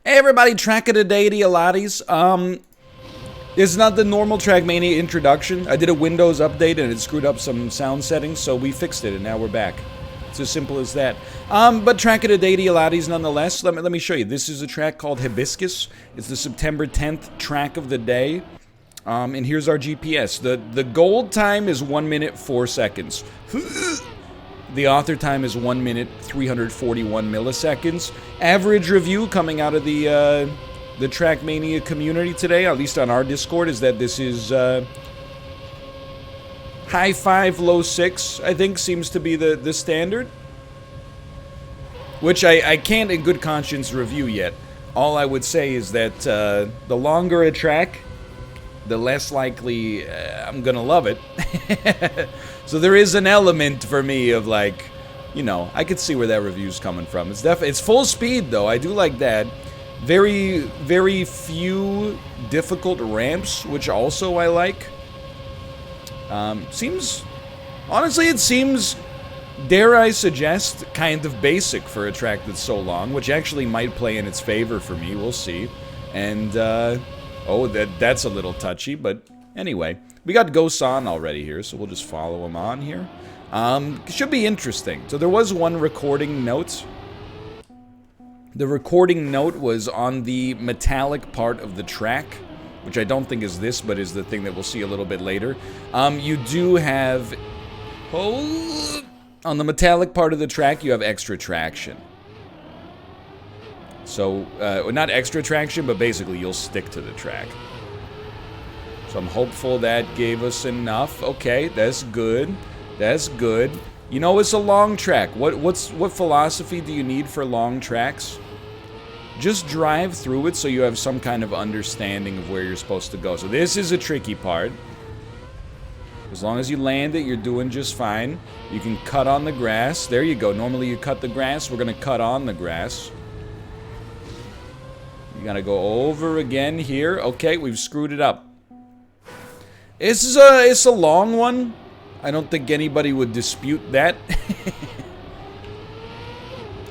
Hey everybody, Trackmania Elatis. It's not the normal Trackmania introduction. I did a Windows update and it screwed up some sound settings, so we fixed it and now we're back. It's as simple as that. But Trackmania Elatis nonetheless. Let me show you. This is a track called Hibiscus. It's the September 10th track of the day. And here's our GPS. The gold time is 1 minute 4 seconds. The author time is 1 minute 341 milliseconds. Average review coming out of the Trackmania community today, at least on our Discord, is that this is high 5, low 6. I think seems to be the standard, which I can't in good conscience review yet. All I would say is that the longer a track, the less likely I'm gonna love it. So there is an element for me of like, you know, I could see where that review's coming from. It's full speed though. I do like that. Very, very few difficult ramps, which also I like. Honestly, it seems, dare I suggest, kind of basic for a track that's so long, which actually might play in its favor for me. We'll see. And, oh, that's a little touchy, but anyway. We got Gosan already here, so we'll just follow him on here. It should be interesting. So there was one recording note. The recording note was on the metallic part of the track, which I don't think is this, but is the thing that we'll see a little bit later. You do have... Oh, on the metallic part of the track, you have extra traction. So, not extra traction, but basically you'll stick to the track. So I'm hopeful that gave us enough. Okay, that's good. That's good. You know, it's a long track. What philosophy do you need for long tracks? Just drive through it so you have some kind of understanding of where you're supposed to go. So this is a tricky part. As long as you land it, you're doing just fine. You can cut on the grass. There you go. Normally you cut the grass. We're going to cut on the grass. You got to go over again here. Okay, we've screwed it up. It's a long one. I don't think anybody would dispute that.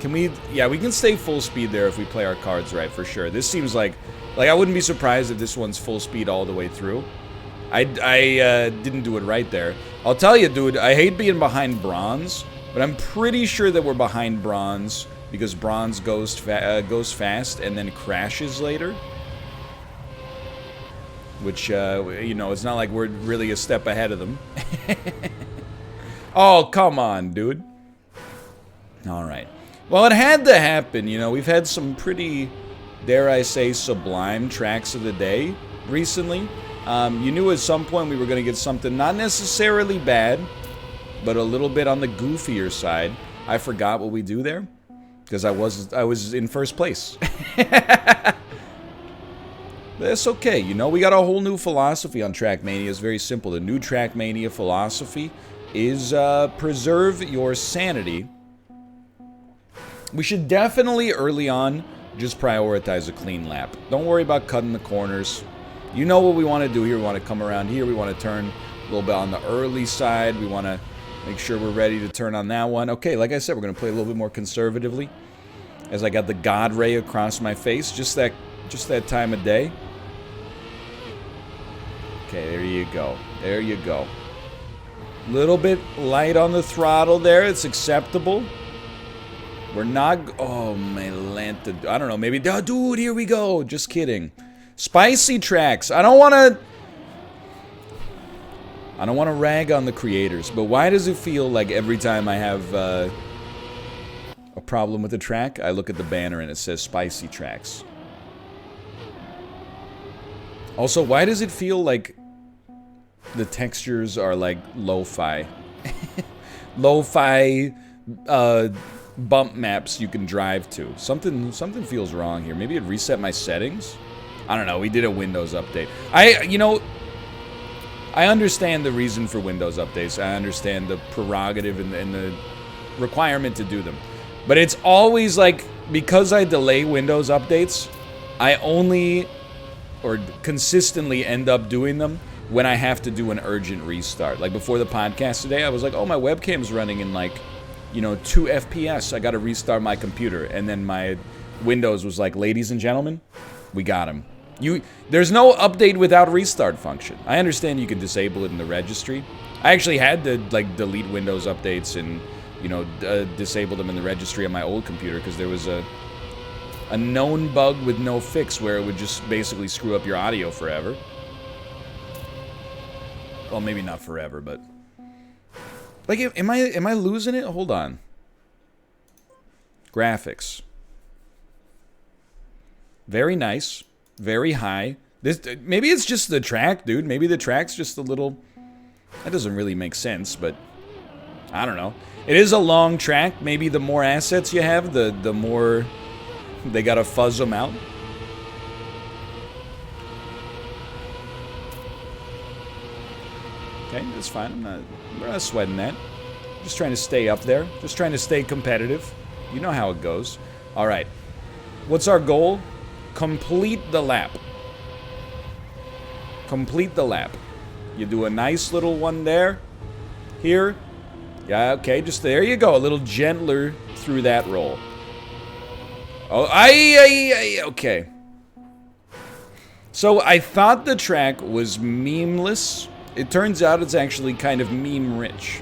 Can we... Yeah, we can stay full speed there if we play our cards right, for sure. This seems like I wouldn't be surprised if this one's full speed all the way through. I didn't do it right there. I'll tell you, dude, I hate being behind bronze, but I'm pretty sure that we're behind bronze because bronze goes fast and then crashes later. Which, you know, it's not like we're really a step ahead of them. Oh, come on, dude. Alright. Well, it had to happen, you know. We've had some pretty, dare I say, sublime tracks of the day recently. You knew at some point we were going to get something not necessarily bad, but a little bit on the goofier side. I forgot what we do there, because I was in first place. That's okay, you know, we got a whole new philosophy on Trackmania. It's very simple. The new Trackmania philosophy is preserve your sanity. We should definitely, early on, just prioritize a clean lap. Don't worry about cutting the corners. You know what we want to do here. We want to come around here. We want to turn a little bit on the early side. We want to make sure we're ready to turn on that one. Okay, like I said, we're going to play a little bit more conservatively. As I got the God ray across my face. Just that time of day. Okay, there you go. There you go. Little bit light on the throttle there. It's acceptable. We're not... Oh, my lanta... I don't know, maybe... Oh, dude, here we go. Just kidding. Spicy tracks. I don't want to rag on the creators, but why does it feel like every time I have a problem with a track, I look at the banner and it says spicy tracks? Also, why does it feel like the textures are like lo-fi? Lo-fi bump maps you can drive to. Something feels wrong here. Maybe it reset my settings? I don't know. We did a Windows update. You know, I understand the reason for Windows updates. I understand the prerogative and the requirement to do them. But it's always like, because I delay Windows updates, I only... or consistently end up doing them when I have to do an urgent restart. Like before the podcast today, I was like, oh, my webcam's running in like, you know, 2 FPS. I gotta restart my computer. And then my Windows was like, ladies and gentlemen, we got him. There's no update without restart function. I understand you can disable it in the registry. I actually had to, like, delete Windows updates and, you know, disable them in the registry on my old computer because there was a known bug with no fix where it would just basically screw up your audio forever. Well, maybe not forever, but... Like, am I losing it? Hold on. Graphics. Very nice. Very high. Maybe it's just the track, dude. Maybe the track's just a little... That doesn't really make sense, but... I don't know. It is a long track. Maybe the more assets you have, the more... They gotta fuzz them out. Okay, that's fine. We're not sweating that. Just trying to stay up there. Just trying to stay competitive. You know how it goes. Alright. What's our goal? Complete the lap. Complete the lap. You do a nice little one there. Here. Yeah, okay, just there you go. A little gentler through that roll. Oh, okay. So I thought the track was memeless. It turns out it's actually kind of meme-rich.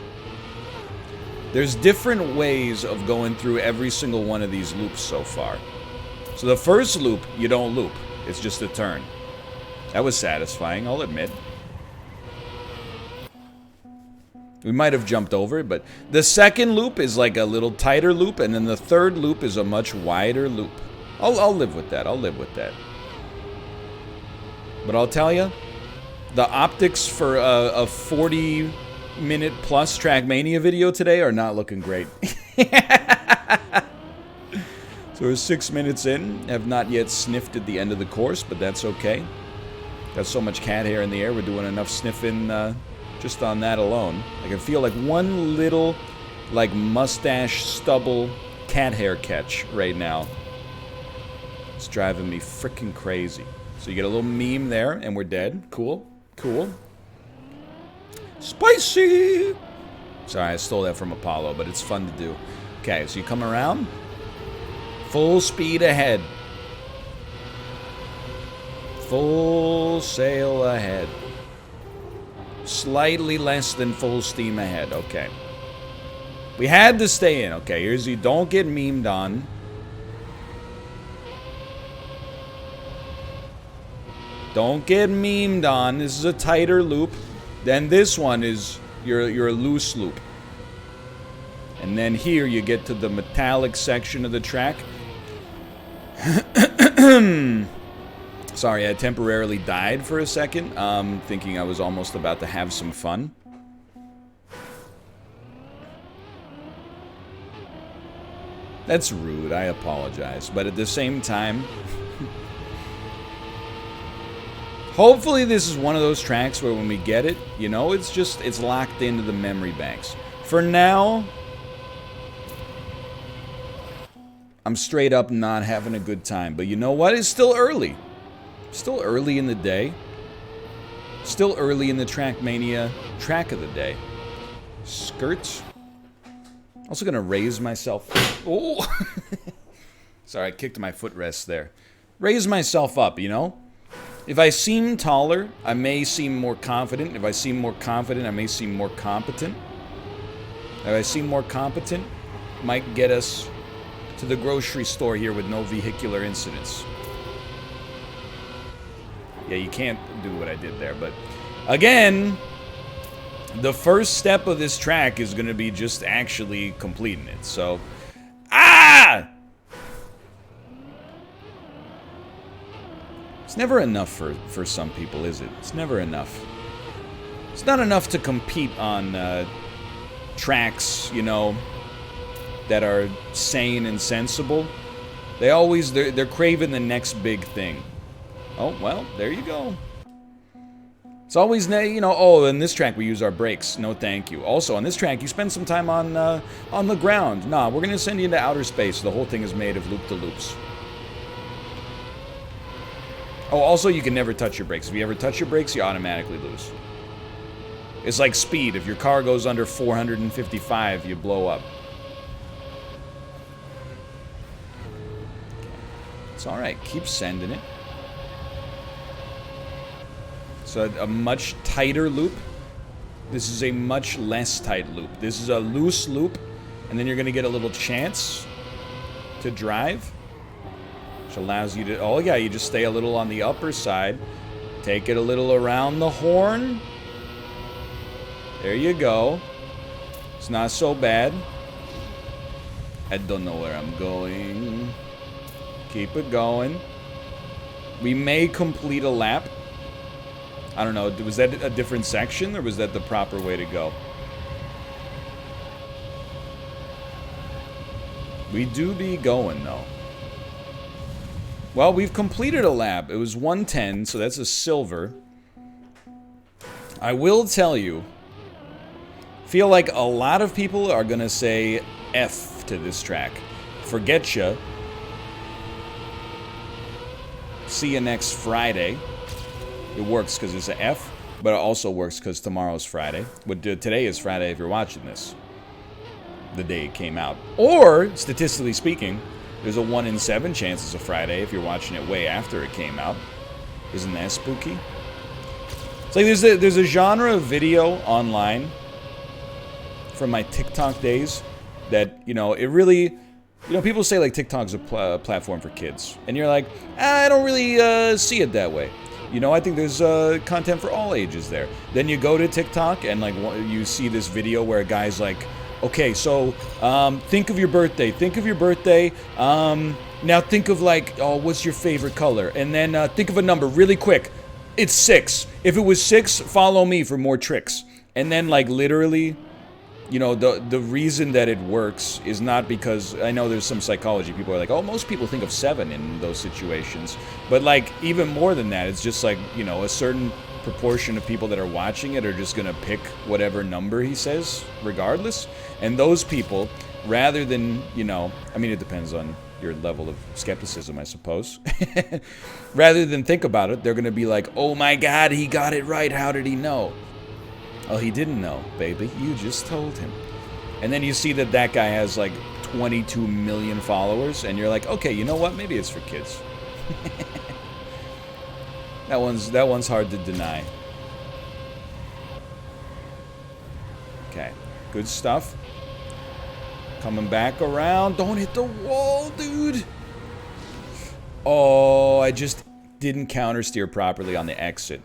There's different ways of going through every single one of these loops so far. So the first loop, you don't loop. It's just a turn. That was satisfying, I'll admit. We might have jumped over it, but the second loop is like a little tighter loop, and then the third loop is a much wider loop. I'll live with that. I'll live with that. But I'll tell you, the optics for a 40-minute plus Trackmania video today are not looking great. So we're 6 minutes in, have not yet sniffed at the end of the course, but that's okay. Got so much cat hair in the air, we're doing enough sniffing just on that alone. I can feel like one little, like, mustache stubble cat hair catch right now. It's driving me freaking crazy. So you get a little meme there, and we're dead. Cool. Cool. Spicy! Sorry, I stole that from Apollo, but it's fun to do. Okay, so you come around. Full speed ahead. Full sail ahead. Slightly less than full steam ahead. Okay. We had to stay in. Okay, here's you. Don't get memed on. Don't get memed on. This is a tighter loop. Then this one is your loose loop. And then here you get to the metallic section of the track. Sorry, I temporarily died for a second, thinking I was almost about to have some fun. That's rude, I apologize. But at the same time, hopefully this is one of those tracks where when we get it, you know, it's locked into the memory banks. For now, I'm straight up not having a good time. But you know what? It's still early. Still early in the day. Still early in the Trackmania track of the day. Skirts. Also gonna raise myself. Oh! Sorry, I kicked my footrest there. Raise myself up, you know? If I seem taller, I may seem more confident. If I seem more confident, I may seem more competent. If I seem more competent, might get us to the grocery store here with no vehicular incidents. Yeah, you can't do what I did there, but again, the first step of this track is going to be just actually completing it. So, it's never enough for some people, is it? It's never enough. It's not enough to compete on tracks, you know, that are sane and sensible. They're craving the next big thing. Oh, well, there you go. It's always, you know, oh, in this track we use our brakes. No, thank you. Also, on this track, you spend some time on the ground. Nah, we're going to send you into outer space. The whole thing is made of loop-to-loops. Oh, also, you can never touch your brakes. If you ever touch your brakes, you automatically lose. It's like speed. If your car goes under 455, you blow up. It's alright. Keep sending it. So a much tighter loop. This is a much less tight loop. This is a loose loop, and then you're going to get a little chance to drive, which allows you to... Oh, yeah, you just stay a little on the upper side. Take it a little around the horn. There you go. It's not so bad. I don't know where I'm going. Keep it going. We may complete a lap. I don't know, was that a different section, or was that the proper way to go? We do be going, though. Well, we've completed a lap. It was 110, so that's a silver. I will tell you, feel like a lot of people are going to say F to this track. Forget ya. See you next Friday. It works because it's an F, but it also works because tomorrow's Friday. But today is Friday if you're watching this. The day it came out. Or, statistically speaking, there's a 1 in 7 chance it's a Friday if you're watching it way after it came out. Isn't that spooky? It's like there's a genre of video online from my TikTok days that, you know, it really... You know, people say, like, TikTok's a platform for kids. And you're like, I don't really see it that way. You know, I think there's content for all ages there. Then you go to TikTok and, like, you see this video where a guy's like, okay, so think of your birthday. Think of your birthday. Now think of, like, oh, what's your favorite color? And then think of a number really quick. It's 6. If it was 6, follow me for more tricks. And then, like, literally... You know, the reason that it works is not because, I know there's some psychology, people are like, oh, most people think of 7 in those situations. But, like, even more than that, it's just like, you know, a certain proportion of people that are watching it are just going to pick whatever number he says, regardless. And those people, rather than, you know, I mean, it depends on your level of skepticism, I suppose. Rather than think about it, they're going to be like, oh my God, he got it right, how did he know? Oh, he didn't know, baby. You just told him. And then you see that that guy has like 22 million followers, and you're like, okay, you know what? Maybe it's for kids. That one's hard to deny. Okay, good stuff. Coming back around. Don't hit the wall, dude. Oh, I just didn't counter steer properly on the exit.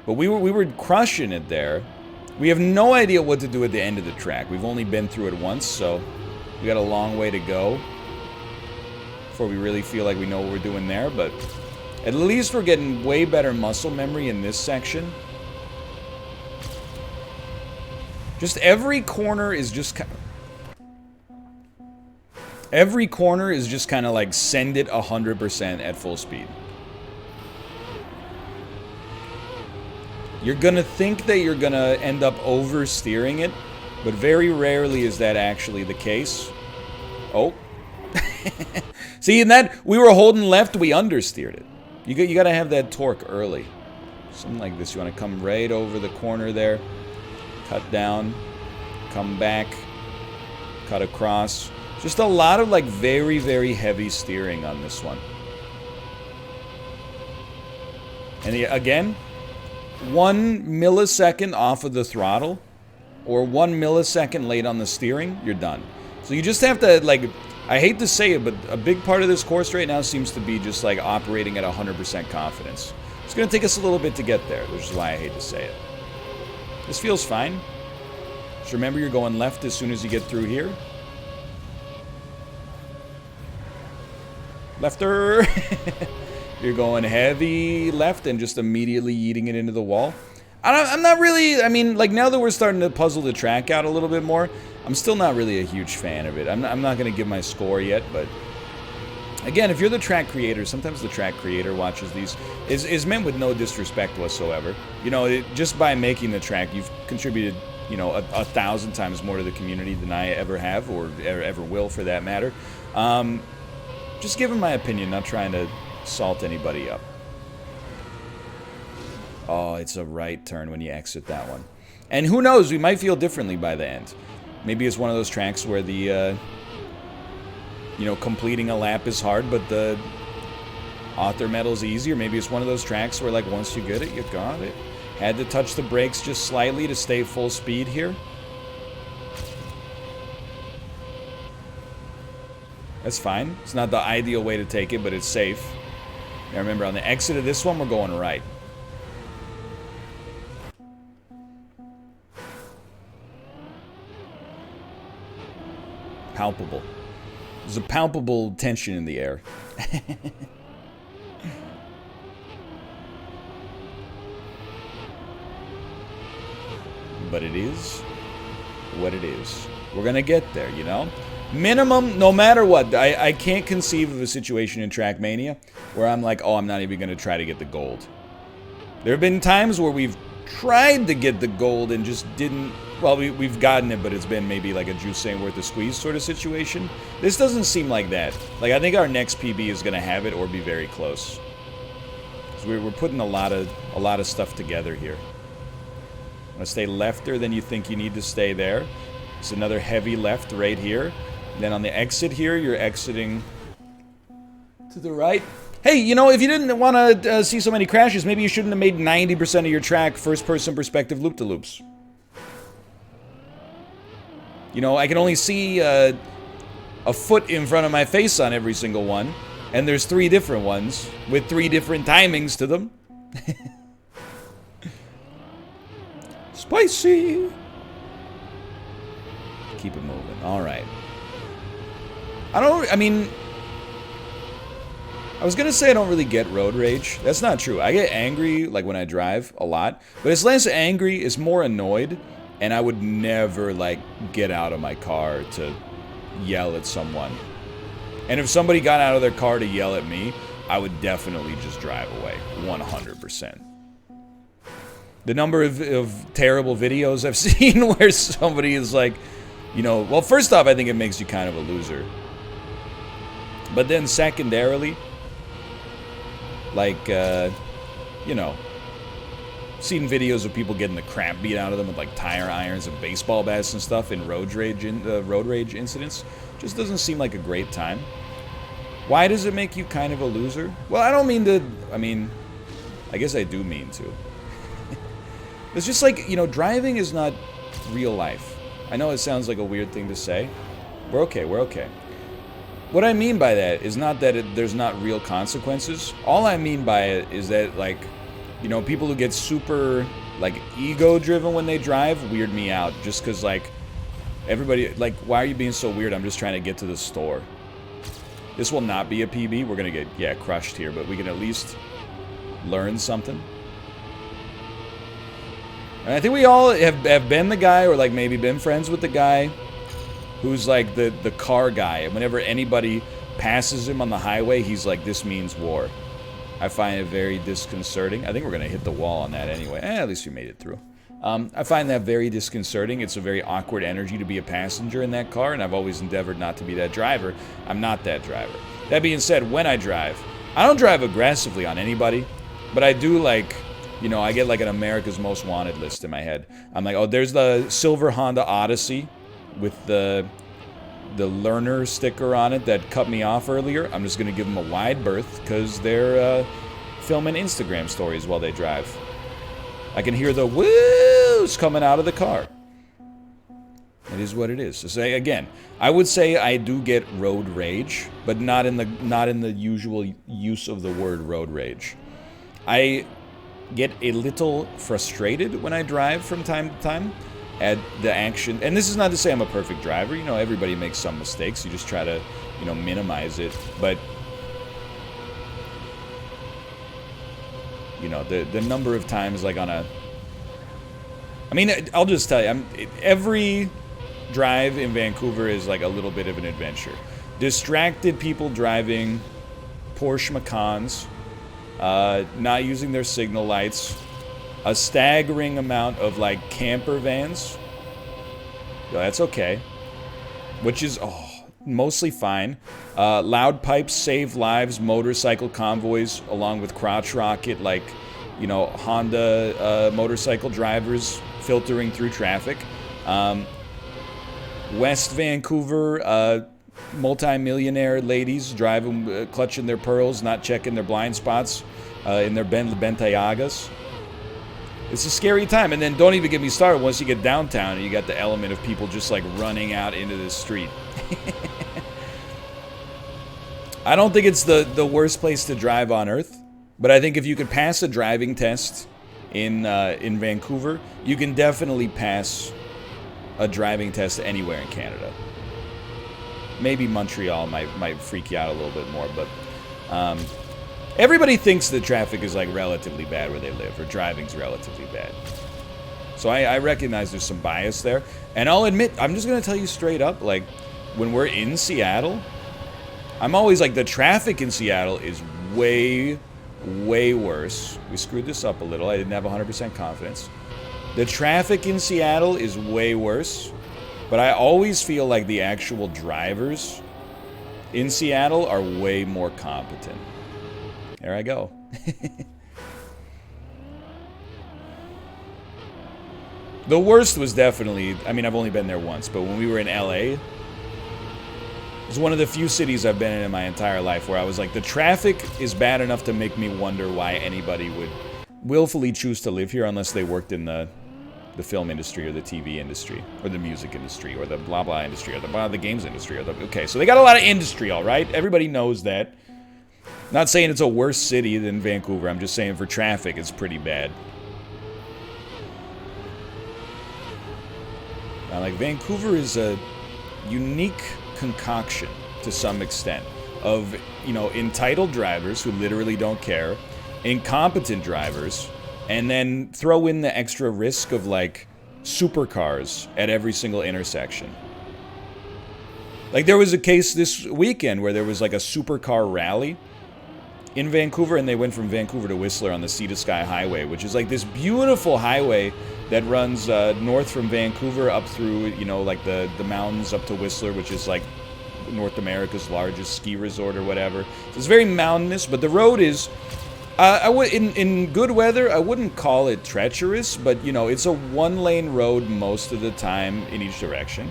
But we were crushing it there. We have no idea what to do at the end of the track. We've only been through it once, so we got a long way to go before we really feel like we know what we're doing there. But at least we're getting way better muscle memory in this section. Just every corner is just kind of like send it 100% at full speed. You're gonna think that you're gonna end up oversteering it, but very rarely is that actually the case. Oh. See, in that, we were holding left, we understeered it. You gotta have that torque early. Something like this. You wanna come right over the corner there, cut down, come back, cut across. Just a lot of like very, very heavy steering on this one. And again, 1 millisecond off of the throttle or 1 millisecond late on the steering, you're done. So you just have to, like, I hate to say it, but a big part of this course right now seems to be just like operating at 100% confidence. It's going to take us a little bit to get there, which is why I hate to say it. This feels fine. Just remember you're going left as soon as you get through here. Lefter! You're going heavy left and just immediately yeeting it into the wall. I'm not really, I mean, like, now that we're starting to puzzle the track out a little bit more, I'm still not really a huge fan of it. I'm not going to give my score yet, but again, if you're the track creator, sometimes the track creator watches these, is meant with no disrespect whatsoever. You know, just by making the track, you've contributed, you know, 1,000 times more to the community than I ever have, or ever will for that matter. Just giving my opinion, not trying to salt anybody up. Oh, it's a right turn when you exit that one. And who knows, we might feel differently by the end. Maybe it's one of those tracks where the, you know, completing a lap is hard, but the Author Metal's easy, or maybe it's one of those tracks where, like, once you get it, you got it. Had to touch the brakes just slightly to stay full speed here. That's fine. It's not the ideal way to take it, but it's safe. Now remember, on the exit of this one, we're going right. Palpable. There's a palpable tension in the air. But it is what it is. We're gonna get there, you know? Minimum, no matter what. I can't conceive of a situation in Trackmania where I'm like, oh, I'm not even gonna try to get the gold. There have been times where we've tried to get the gold and just didn't. Well, we've gotten it, but it's been maybe like a juice ain't worth the squeeze sort of situation. This doesn't seem like that. Like, I think our next PB is gonna have it or be very close. So we're putting a lot of stuff together here. Want to stay lefter than you think you need to stay there. It's another heavy left right here. And then on the exit here, you're exiting to the right. Hey, you know, if you didn't want to see so many crashes, maybe you shouldn't have made 90% of your track first-person perspective loop-to-loops. You know, I can only see a foot in front of my face on every single one. And there's 3 different ones with 3 different timings to them. Spicy! Keep it moving. Alright. I mean, I was gonna say I don't really get road rage. That's not true. I get angry, like, when I drive, a lot. But it's less angry, it's more annoyed. And I would never, like, get out of my car to yell at someone. And if somebody got out of their car to yell at me, I would definitely just drive away. 100%. The number of terrible videos I've seen where somebody is like, you know, well, first off, I think it makes you kind of a loser. But then secondarily, like, you know, seen videos of people getting the crap beat out of them with, like, tire irons and baseball bats and stuff in road rage incidents. Just doesn't seem like a great time. Why does it make you kind of a loser? Well, I don't mean to, I mean, I guess I do mean to. It's just like, you know, driving is not real life. I know it sounds like a weird thing to say. We're okay, we're okay. What I mean by that is not that there's not real consequences. All I mean by it is that, like, you know, people who get super, like, ego-driven when they drive weird me out. Just because, like, everybody, like, why are you being so weird? I'm just trying to get to the store. This will not be a PB. We're going to get, yeah, crushed here. But we can at least learn something. And I think we all have been the guy, or, like, maybe been friends with the guy who's, like, the car guy. And whenever anybody passes him on the highway, he's like, this means war. I find it very disconcerting. I think we're going to hit the wall on that anyway. At least we made it through. I find that very disconcerting. It's a very awkward energy to be a passenger in that car, and I've always endeavored not to be that driver. I'm not that driver. That being said, when I drive, I don't drive aggressively on anybody, but I do, like, you know, I get like an America's Most Wanted list in my head. I'm like, oh, there's the silver Honda Odyssey with the learner sticker on it that cut me off earlier. I'm just going to give them a wide berth because they're filming Instagram stories while they drive. I can hear the woos coming out of the car. It is what it is. So say again, I would say I do get road rage, but not in the usual use of the word road rage. I get a little frustrated when I drive from time to time at the action. And this is not to say I'm a perfect driver. You know, everybody makes some mistakes. You just try to, you know, minimize it. But, you know, the number of times, like, on a... I mean, I'll just tell you, every drive in Vancouver is like a little bit of an adventure. Distracted people driving Porsche Macans, not using their signal lights, a staggering amount of, like, camper vans. Yo, that's okay. Which is, mostly fine. Loud pipes save lives, motorcycle convoys, along with crotch rocket, like, you know, Honda motorcycle drivers filtering through traffic. West Vancouver, multi-millionaire ladies driving, clutching their pearls, not checking their blind spots in their Bentayagas. It's a scary time. And then don't even get me started once you get downtown and you got the element of people just like running out into the street. I don't think it's the worst place to drive on Earth, but I think if you could pass a driving test in Vancouver, you can definitely pass a driving test anywhere in Canada. Maybe Montreal might freak you out a little bit more, but everybody thinks the traffic is like relatively bad where they live, or driving's relatively bad. So I recognize there's some bias there, and I'll admit, I'm just gonna tell you straight up, like when we're in Seattle, I'm always like, the traffic in Seattle is way worse. We screwed this up a little. I didn't have 100% confidence. The traffic in Seattle is way worse, but I always feel like the actual drivers in Seattle are way more competent. There I go. The worst was definitely, I mean, I've only been there once, but when we were in LA, it's one of the few cities I've been in my entire life where I was like, the traffic is bad enough to make me wonder why anybody would willfully choose to live here unless they worked in the film industry or the TV industry or the music industry or the blah blah industry or the games industry or the, okay, so they got a lot of industry, all right? Everybody knows that. Not saying it's a worse city than Vancouver. I'm just saying for traffic, it's pretty bad. Now, like, Vancouver is a unique concoction to some extent of, you know, entitled drivers who literally don't care, incompetent drivers, and then throw in the extra risk of like supercars at every single intersection. Like, there was a case this weekend where there was like a supercar rally in Vancouver, and they went from Vancouver to Whistler on the Sea to Sky Highway, which is like this beautiful highway that runs north from Vancouver up through, you know, like the mountains up to Whistler, which is like North America's largest ski resort or whatever. So it's very mountainous, but the road is, I would in good weather, I wouldn't call it treacherous, but you know, it's a one-lane road most of the time in each direction.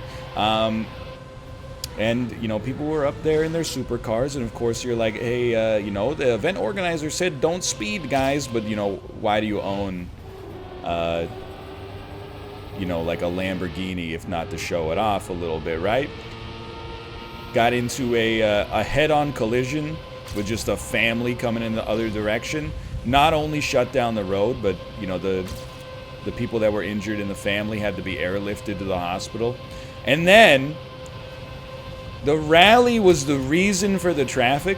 And, you know, people were up there in their supercars, and of course you're like, hey, you know, the event organizer said don't speed, guys, but, you know, why do you own, you know, like a Lamborghini if not to show it off a little bit, right? Got into a head-on collision with just a family coming in the other direction. Not only shut down the road, but, you know, the people that were injured in the family had to be airlifted to the hospital. And then the rally was the reason for the traffic,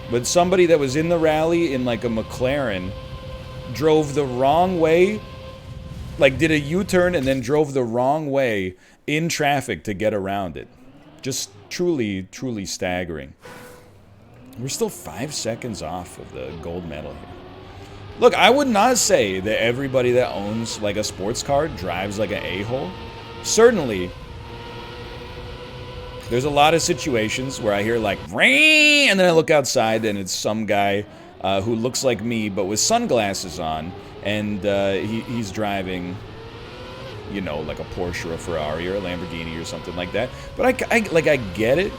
but somebody that was in the rally in like a McLaren drove the wrong way, like did a U-turn and then drove the wrong way in traffic to get around it. Just truly, truly staggering. We're still 5 seconds off of the gold medal here. Look, I would not say that everybody that owns like a sports car drives like an a-hole. Certainly, there's a lot of situations where I hear like, "Ring," and then I look outside and it's some guy who looks like me but with sunglasses on, and he's driving, you know, like a Porsche or a Ferrari or a Lamborghini or something like that. But I get it.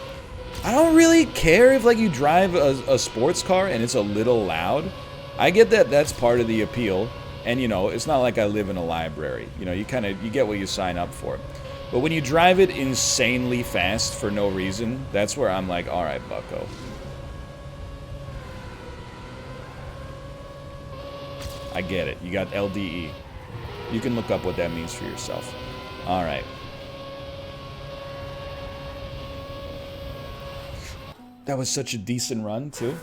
I don't really care if like you drive a sports car and it's a little loud. I get that that's part of the appeal, and you know, it's not like I live in a library. You know, you get what you sign up for. But when you drive it insanely fast for no reason, that's where I'm like, all right, bucko. I get it. You got LDE. You can look up what that means for yourself. All right. That was such a decent run, too.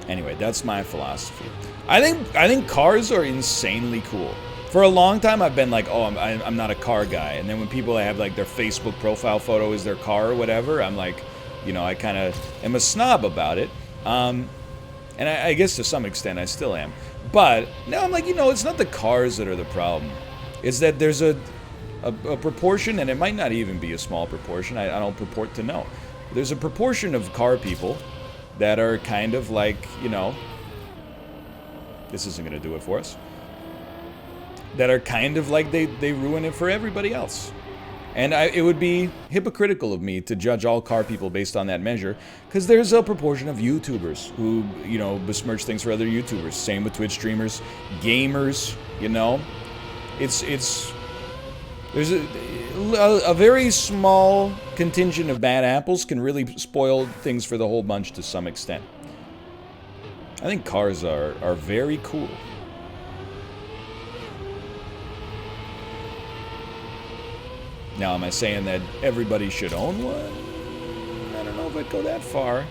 Anyway, that's my philosophy. I think cars are insanely cool. For a long time, I've been like, oh, I'm not a car guy. And then when people have like their Facebook profile photo is their car or whatever, I'm like, you know, I kind of am a snob about it. And I guess to some extent I still am. But now I'm like, you know, it's not the cars that are the problem. It's that there's a proportion, and it might not even be a small proportion. I don't purport to know. There's a proportion of car people that are kind of like, you know, this isn't going to do it for us. that are kind of like they ruin it for everybody else. And it would be hypocritical of me to judge all car people based on that measure, because there's a proportion of YouTubers who, you know, besmirch things for other YouTubers. Same with Twitch streamers, gamers, you know. There's a very small contingent of bad apples can really spoil things for the whole bunch to some extent. I think cars are very cool. Now, am I saying that everybody should own one? I don't know if I'd go that far.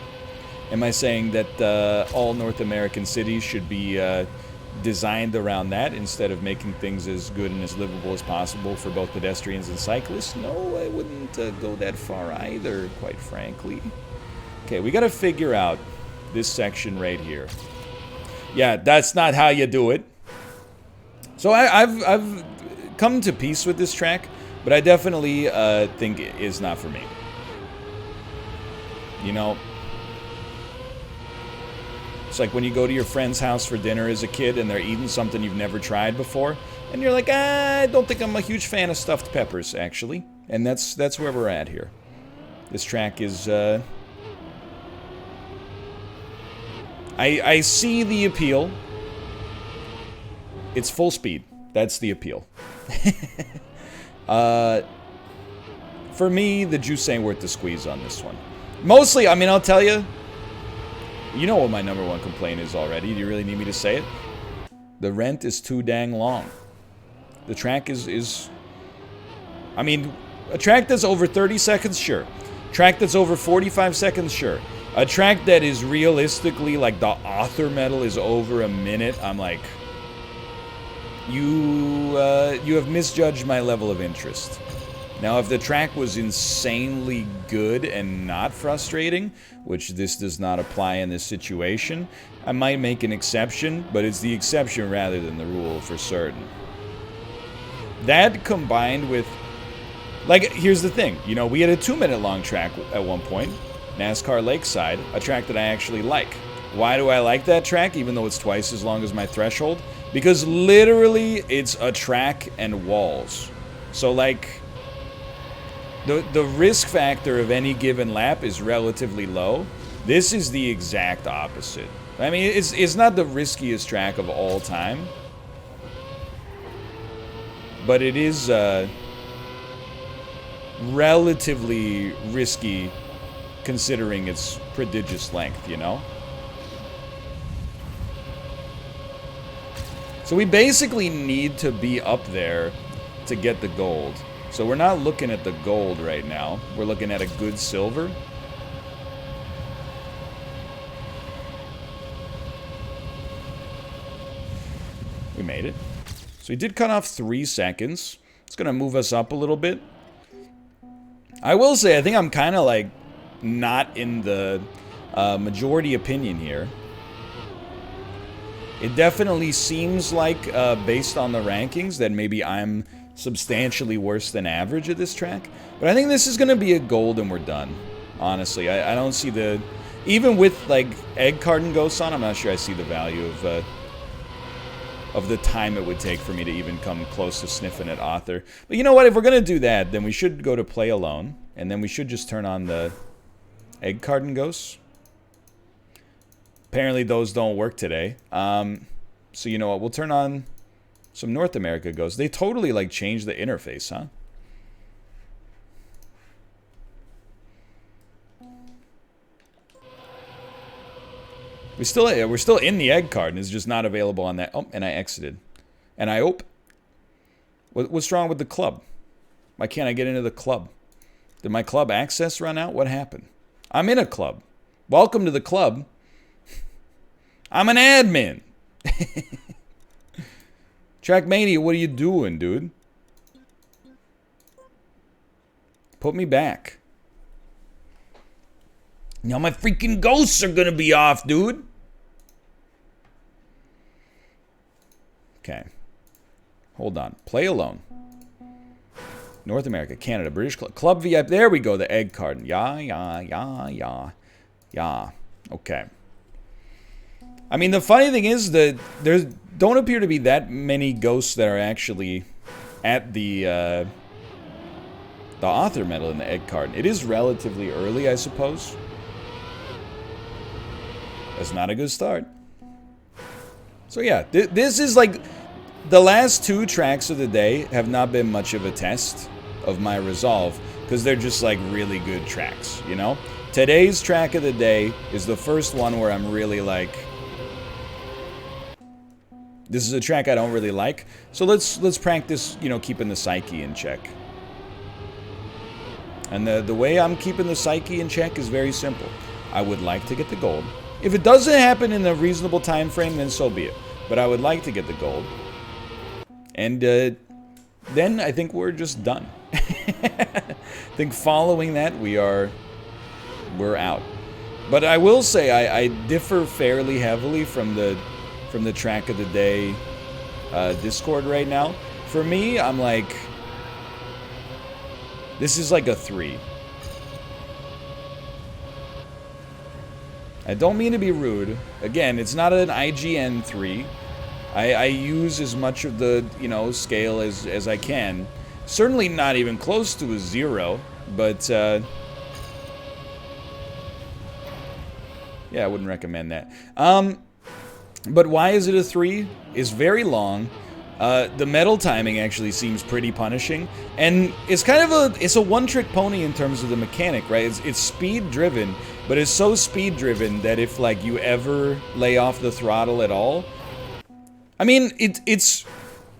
Am I saying that all North American cities should be designed around that instead of making things as good and as livable as possible for both pedestrians and cyclists? No, I wouldn't go that far either, quite frankly. Okay, we gotta figure out this section right here. Yeah, that's not how you do it. So I've come to peace with this track, but I definitely think it is not for me. You know, it's like when you go to your friend's house for dinner as a kid and they're eating something you've never tried before, and you're like, I don't think I'm a huge fan of stuffed peppers, actually. And that's where we're at here. This track is, I see the appeal. It's full speed. That's the appeal. For me, the juice ain't worth the squeeze on this one. Mostly, I mean, I'll tell you, you know what my #1 complaint is already. Do you really need me to say it? The rent is too dang long. The track is I mean, a track that's over 30 seconds, sure. Track that's over 45 seconds, sure. A track that is realistically, like, the author medal is over a minute, I'm like, you have misjudged my level of interest. Now, if the track was insanely good and not frustrating, which this does not apply in this situation, I might make an exception, but it's the exception rather than the rule for certain. That combined with, like, here's the thing, you know, we had a 2-minute long track at one point, NASCAR Lakeside, a track that I actually like. Why do I like that track, even though it's twice as long as my threshold? Because literally, it's a track and walls. So, like, the risk factor of any given lap is relatively low. This is the exact opposite. I mean, it's not the riskiest track of all time, but it is relatively risky considering its prodigious length, you know? So we basically need to be up there to get the gold. So we're not looking at the gold right now. We're looking at a good silver. We made it. So we did cut off 3 seconds. It's going to move us up a little bit. I will say, I think I'm kind of like not in the majority opinion here. It definitely seems like, based on the rankings, that maybe I'm substantially worse than average at this track. But I think this is going to be a gold and we're done. Honestly, I don't see the... Even with, like, egg carton ghosts on, I'm not sure I see the value of the time it would take for me to even come close to sniffing at author. But you know what? If we're going to do that, then we should go to play alone. And then we should just turn on the egg carton ghosts. Apparently those don't work today. So you know what? We'll turn on some North America ghosts. They totally, like, changed the interface, huh? We're still in the egg card, and it's just not available on that. Oh, and I exited. And I ope. What's wrong with the club? Why can't I get into the club? Did my club access run out? What happened? I'm in a club. Welcome to the club. I'm an admin. Trackmania, what are you doing, dude? Put me back. Now my freaking ghosts are gonna be off, dude. Okay. Hold on. Play alone. North America, Canada, British Club. Club VIP. There we go. The egg card. Yeah. Okay. I mean, the funny thing is that there don't appear to be that many ghosts that are actually at the author medal in the egg card. It is relatively early, I suppose. That's not a good start. So yeah, this is like... The last 2 tracks of the day have not been much of a test of my resolve, because they're just like really good tracks, you know? Today's track of the day is the first one where I'm really like... This is a track I don't really like, so let's practice, you know, keeping the psyche in check. And the way I'm keeping the psyche in check is very simple. I would like to get the gold. If it doesn't happen in a reasonable time frame, then so be it. But I would like to get the gold. And then I think we're just done. I think following that, we're out. But I will say I differ fairly heavily from the track of the day Discord right now. For me, I'm like, this is like a 3. I don't mean to be rude. Again, it's not an IGN 3. I use as much of the, you know, scale as I can. Certainly not even close to a 0, but yeah, I wouldn't recommend that. But why is it a 3? It's very long. The metal timing actually seems pretty punishing, and it's kind of a one-trick pony in terms of the mechanic, right? It's speed driven, but it's so speed driven that if like you ever lay off the throttle at all, I mean, it's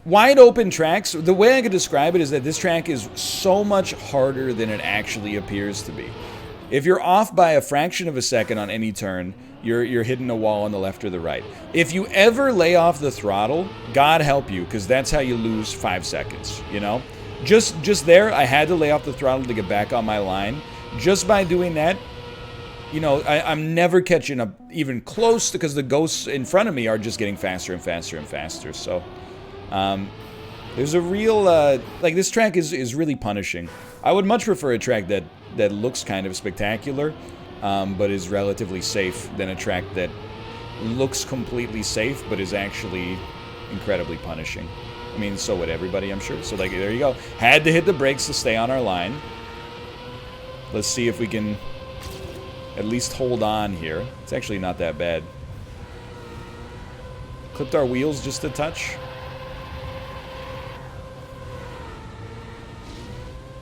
wide open tracks. The way I could describe it is that this track is so much harder than it actually appears to be. If you're off by a fraction of a second on any turn, you're hitting a wall on the left or the right. If you ever lay off the throttle, God help you, because that's how you lose 5 seconds, you know? Just there, I had to lay off the throttle to get back on my line. Just by doing that, you know, I'm never catching up even close, because the ghosts in front of me are just getting faster and faster and faster. So, there's a real, like, this track is really punishing. I would much prefer a track that looks kind of spectacular, but is relatively safe, than a track that looks completely safe, but is actually incredibly punishing. I mean, so would everybody, I'm sure. So, like, there you go. Had to hit the brakes to stay on our line. Let's see if we can at least hold on here. It's actually not that bad. Clipped our wheels just a touch.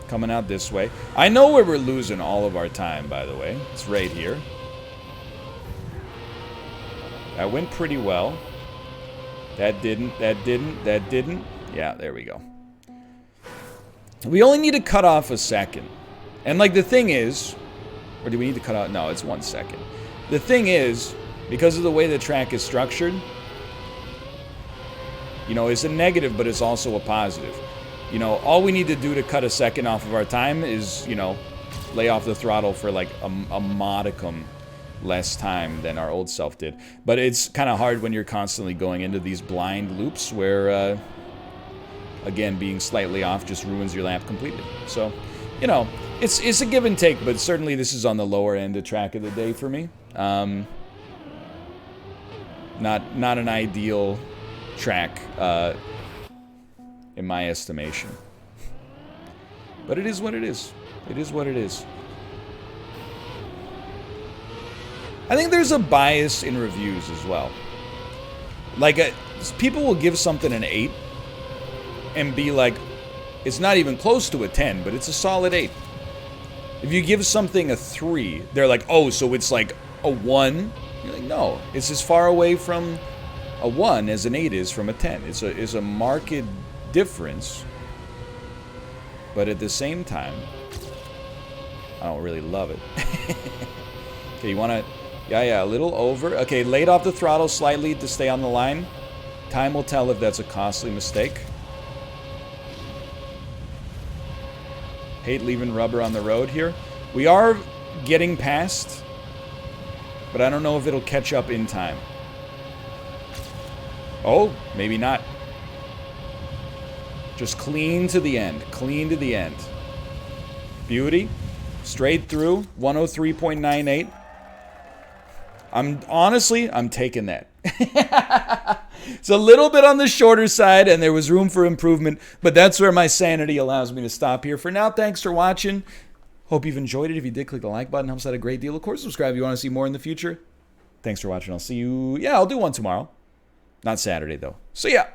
Coming out this way. I know where we're losing all of our time, by the way. It's right here. That went pretty well. That didn't. Yeah, there we go. We only need to cut off a second. And, like, the thing is... Or do we need to cut out? No, it's 1 second. The thing is, because of the way the track is structured, you know, it's a negative, but it's also a positive. You know, all we need to do to cut a second off of our time is, you know, lay off the throttle for like a modicum less time than our old self did. But it's kind of hard when you're constantly going into these blind loops where, again, being slightly off just ruins your lap completely. So, you know, it's a give and take, but certainly this is on the lower end of track of the day for me. Not an ideal track, in my estimation. But it is what it is. It is what it is. I think there's a bias in reviews as well. Like, people will give something an 8 and be like, it's not even close to a 10, but it's a solid 8. If you give something a 3, they're like, oh, so it's like a 1? You're like, no, it's as far away from a 1 as an 8 is from a 10. It's a marked difference, but at the same time, I don't really love it. Okay, you want to... Yeah, a little over. Okay, laid off the throttle slightly to stay on the line. Time will tell if that's a costly mistake. Hate leaving rubber on the road here. We are getting past, but I don't know if it'll catch up in time. Oh, maybe not. Just clean to the end. Clean to the end. Beauty. Straight through. 103.98. I'm taking that. It's a little bit on the shorter side, and there was room for improvement, but that's where my sanity allows me to stop here. For now, thanks for watching. Hope you've enjoyed it. If you did, click the like button. Helps out a great deal. Of course, subscribe if you want to see more in the future. Thanks for watching. I'll see you. Yeah, I'll do one tomorrow. Not Saturday, though. So, yeah.